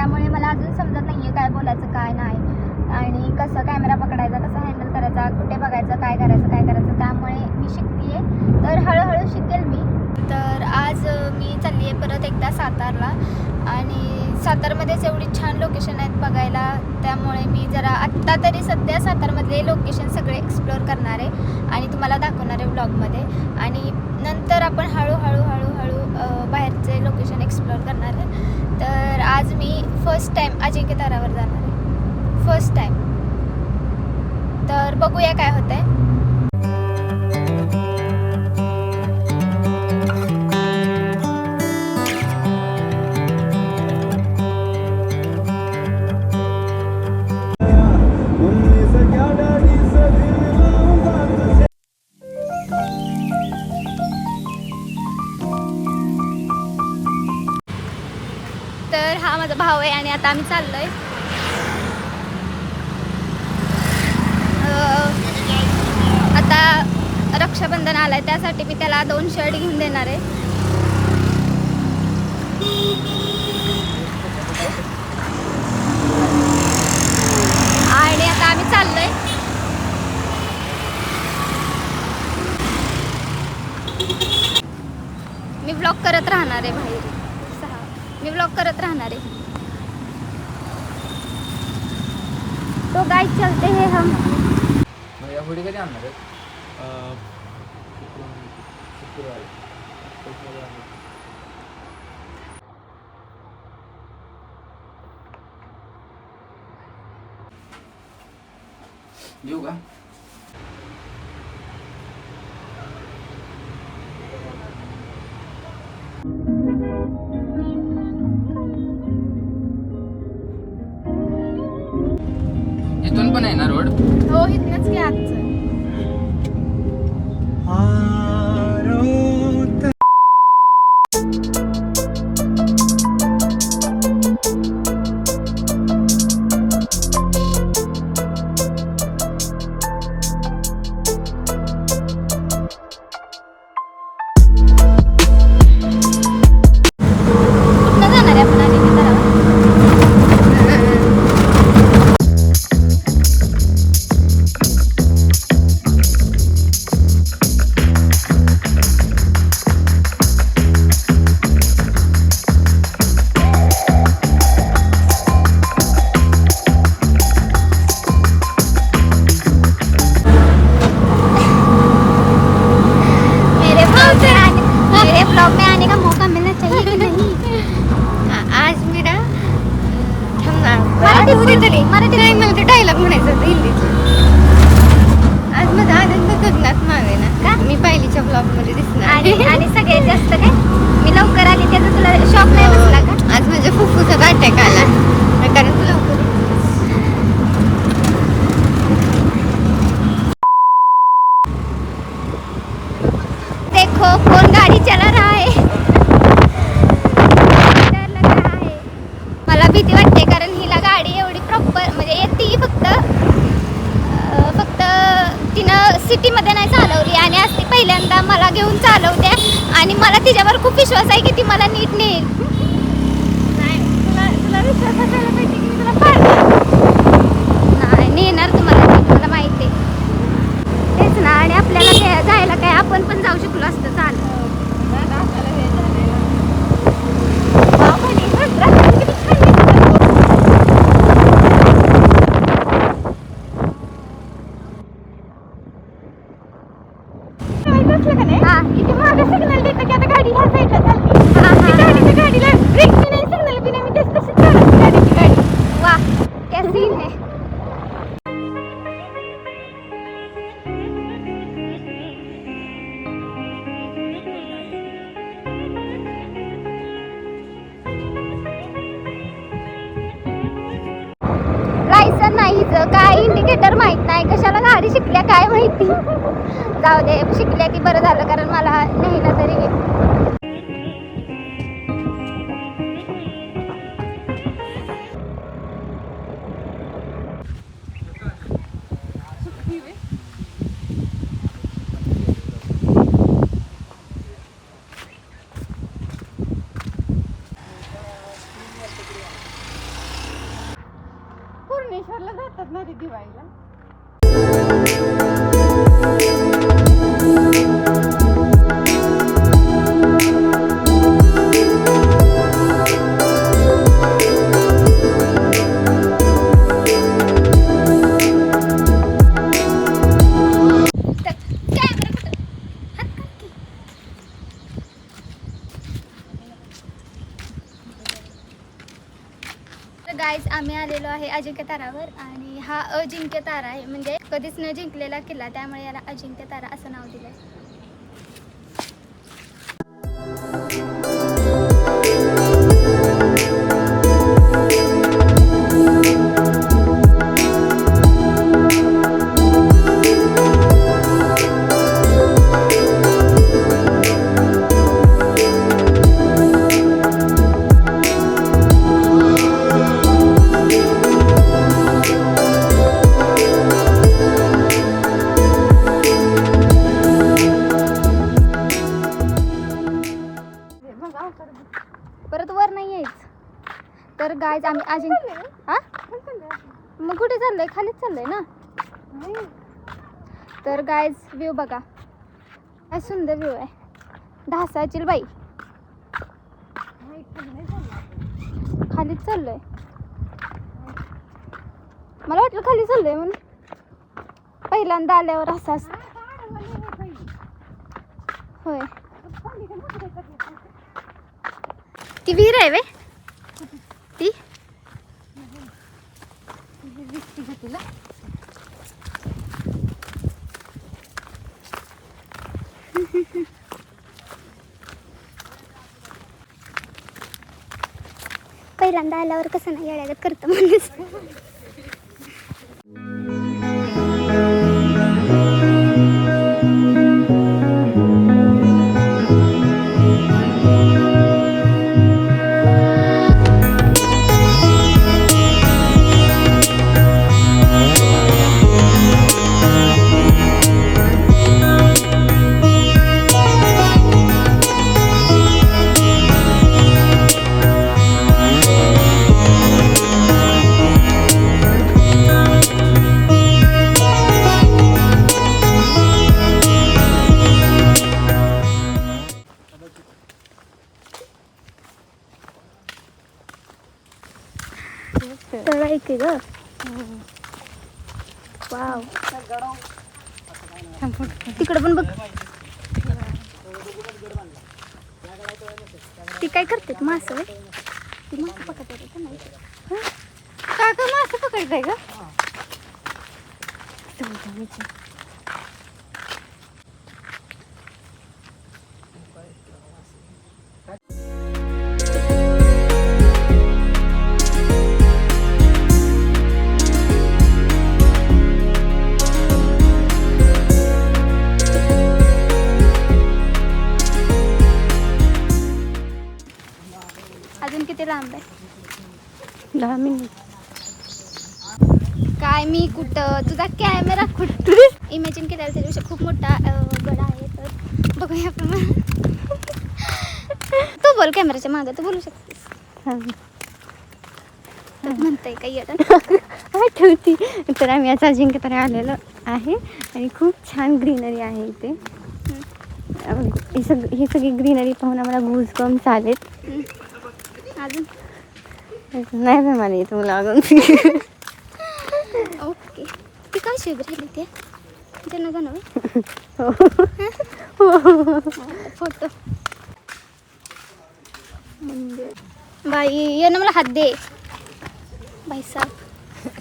त्यामुळे मला अजून समजत नाही आहे काय बोलायचं काय नाही आणि कसं कॅमेरा पकडायचा, कसं हँडल करायचा, कुठे बघायचं, काय करायचं. त्यामुळे मी शिकते आहे, तर हळूहळू शिकेल मी. तर आज मी चालली आहे परत एकदा सातारला आणि सातारमध्येच एवढी छान लोकेशन आहेत बघायला. त्यामुळे मी जरा आत्ता तरी सध्या सातारमधले लोकेशन सगळे एक्सप्लोअर करणार आहे आणि तुम्हाला दाखवणार आहे व्लॉगमध्ये. आणि नंतर आपण हळूहळू बाहेरचे लोकेशन एक्सप्लोअर करणार आहे. तर आज मी फर्स्ट टाईम अजिंक्यतारावर जाणार आहे, फर्स्ट टाईम. तर बघूया काय होतं आहे. तर हा माझा भाऊ आहे आणि आता आम्ही चाललोय. आता रक्षाबंधन आलाय, त्यासाठी मी त्याला 2 शर्ट घेऊन देणार आहे. आणि आता आम्ही चाललोय. मी व्लॉग करत राहणार आहे बाहेर, मी व्लॉग करत राहणार आहे. तो गाइड चलते हैं हम. या पुढे कधी आणणार आहेत? येऊ का? इथून पण आहे ना रोड? हो, इथनच की आजचं. ब्लॉग में आने का मौका मिलना चाहिए कि नहीं? आज मेरा मराठी मला ते डायलॉग म्हणायचं होतं हिंदीत. आज माझा आनंद गगनात मावे ना का मी पहिलीच्या ब्लॉग मध्ये दिसणार. आणि सगळ्यात जास्त काय मी लवकर आली त्याचा तुला शॉक नाही बसला का? आज माझ्या फुफ्फुचा अटॅक आला कारण तू लवकर देखो कौन गाड़ी चला रहा है. डर लग रहा है. मला भीती वाटते कारण हिला गाडी एवढी प्रॉपर म्हणजे येते फक्त तिनं सिटीमध्ये नाही चालवली आणि आज ती पहिल्यांदा मला घेऊन चालवते आणि मला तिच्यावर खूप विश्वास आहे की ती मला नीट नेईल. तुला विश्वास असायला पाहिजे की मी तुला पाडणार नाही नेणार तुम्हाला, मला माहिती आहे तेच ना. आणि आपल्याला जायला काय आपण पण जाऊ शकलो असतं चालत. इथे मागे सिग्नल देतं की आता गाडी ह्या साईडला चालली. गाडीला ब्रेक नाही, सिग्नल बी नाही, मी तेच तशीच चालवते गाडीची गाडी. वा क्या सीन है. लायसन नाही हिचं, काय इंडिकेटर माहित नाही, कशाला गाडी शिकल्या काय माहिती. जाऊ दे, शिकल्या ती बरं झालं कारण मला नेहला तरी. जातात ना रे दिवाळीला. गाईज आम्ही आलेलो आहे अजिंक्य तारावर आणि हा अजिंक्य तारा आहे म्हणजे कधीच न जिंकलेला किल्ला, त्यामुळे याला अजिंक्य तारा असं नाव दिलंय. परत वर नाही यायच. तर गाईज आम्ही अजिंक्य हा मग कुठे चाललंय? खालीच चाललंय ना. तर गाईज व्ह्यू बघा, काय सुंदर व्ह्यू आहे. ढासाची बाई खालीच चाललोय. मला वाटलं खाली चाललोय म्हणून. पहिल्यांदा आल्यावर असं असतं. होय, ती विहीर आहे वे ती. पहिल्यांदा आल्यावर कसं नाही येड्यागत करतं माणूस. तर ऐक ग, वाव तिकडं पण बघ. ती काय करते मास? ती मास पकडते का नाही? काका मासे पकडताय का? अजून किती लांब आहे? 10 मिनिट. काय मी कुठं, तुझा कॅमेरा कुठं? इमॅजिन केलेला त्याच्यापेक्षा खूप मोठा गड आहे. तर बघूया आपण. तू बोल कॅमेराच्या मागं, तू बोलू शकतेस. तर म्हणताय काही आठवती. तर आम्ही आज अजिंक्य तारा आलेलो आहे आणि खूप छान ग्रीनरी आहे इथे. ही सगळी ग्रीनरी पाहून आम्हाला गूजबम्स आलेत. अजून नाही बा मला येतो मला अजून. ओके, ती काय शेग राहिली ते त्यांना जाणं फोटो. बाई ये ना, मला हात दे बाई साहेब.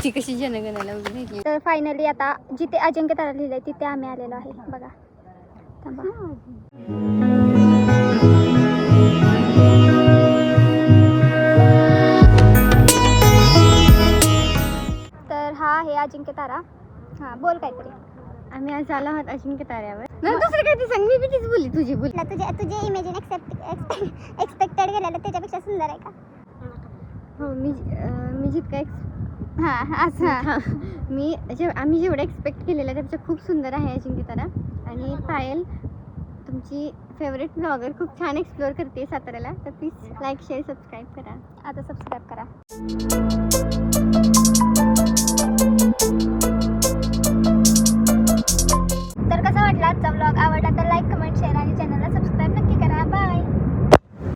ती कशी जनगणाला उभी. तर फायनली आता जिथे अजिंक्य तारा लिहिलंय तिथे आम्ही आलेलो आहे. बघा थांबा. तर हा आहे अजिंक्य तारा. हा बोल काहीतरी. आम्ही आज आलो आहोत अजिंक्य ताऱ्यावर. नाही दुसरं काय ते सांग, मी बी तीच बोलली. तुझी बोल. तुझे इमेजिन एक्सपेक्टेड गेलेलं त्याच्यापेक्षा सुंदर आहे का? हो, मी जितका हां असं आम्ही जेवढं एक्सपेक्ट केलेलं त्यापेक्षा खूप सुंदर आहे अजिंक्य तारा. आणि पायल तुमची फेवरेट ब्लॉगर खूप छान एक्सप्लोअर करते साताऱ्याला. तर प्लीज लाईक शेअर सबस्क्राईब करा. आता सबस्क्राईब करा.